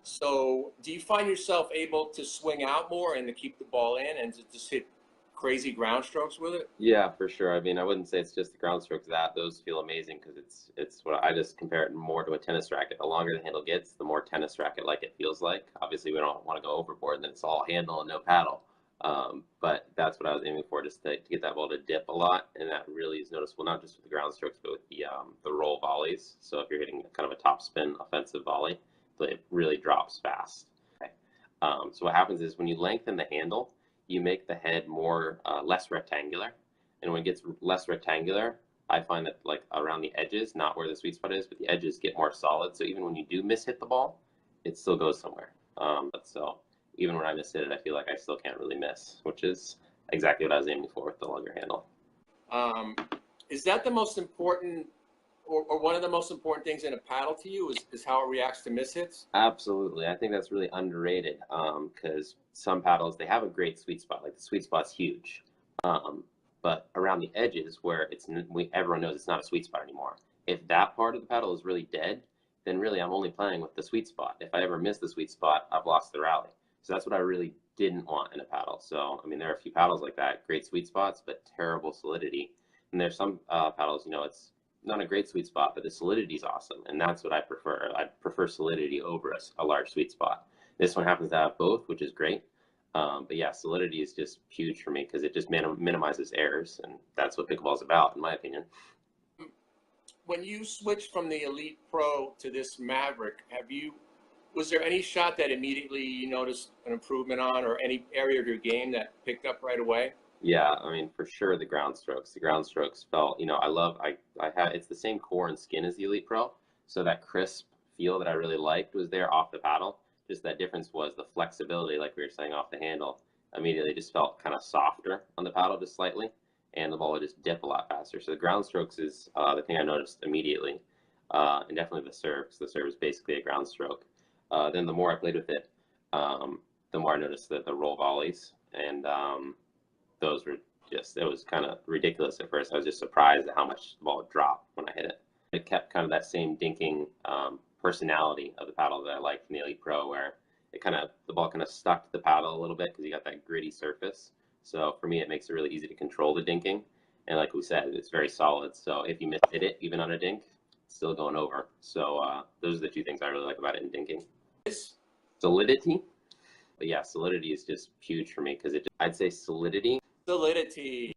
So do you find yourself able to swing out more and to keep the ball in and to just hit crazy ground strokes with it? Yeah, for sure. I mean, I wouldn't say it's just the ground strokes that those feel amazing because it's what I just compare it more to a tennis racket. The longer the handle gets, the more tennis racket like it feels like. Obviously, we don't want to go overboard, and then it's all handle and no paddle. But that's what I was aiming for, just to get that ball to dip a lot, and that really is noticeable not just with the ground strokes, but with the roll volleys. So if you're hitting kind of a top spin offensive volley, it really drops fast. Okay. So what happens is when you lengthen the handle, you make the head more less rectangular, and when it gets less rectangular, I find that like around the edges, not where the sweet spot is, but the edges get more solid. So even when you do miss hit the ball, it still goes somewhere. So even when I miss hit it, I feel like I still can't really miss, which is exactly what I was aiming for with the longer handle. Um, is that the most important, or one of the most important things in a paddle to you is how it reacts to miss hits? Absolutely. I think that's really underrated because some paddles, they have a great sweet spot. Like the sweet spot's huge. Um, but around the edges where everyone knows it's not a sweet spot anymore. If that part of the paddle is really dead, then really I'm only playing with the sweet spot. If I ever miss the sweet spot, I've lost the rally. So that's what I really didn't want in a paddle. So, I mean, there are a few paddles like that, great sweet spots, but terrible solidity. And there's some paddles, it's not a great sweet spot, but the solidity is awesome, and that's what I prefer. I prefer solidity over a large sweet spot. This one happens to have both, which is great. But yeah, solidity is just huge for me because it just minimizes errors, and that's what pickleball is about, in my opinion. When you switched from the Elite Pro to this Maverick, was there any shot that immediately you noticed an improvement on, or any area of your game that picked up right away? Yeah, I mean, for sure, the ground strokes. The ground strokes felt, I have, it's the same core and skin as the Elite Pro. So that crisp feel that I really liked was there off the paddle. Just that difference was the flexibility, like we were saying, off the handle. Immediately just felt kind of softer on the paddle, just slightly. And the ball would just dip a lot faster. So the ground strokes is the thing I noticed immediately. And definitely the serve, because the serve is basically a ground stroke. Then the more I played with it, the more I noticed that the roll volleys. And those were just, it was kind of ridiculous at first. I was just surprised at how much the ball would drop when I hit it. It kept kind of that same dinking personality of the paddle that I liked from the Elite Pro, where the ball kind of stuck to the paddle a little bit because you got that gritty surface. So for me, it makes it really easy to control the dinking. And like we said, it's very solid. So if you miss hit it, even on a dink, it's still going over. So those are the two things I really like about it in dinking. Solidity. But yeah, solidity is just huge for me because I'd say solidity Solidity.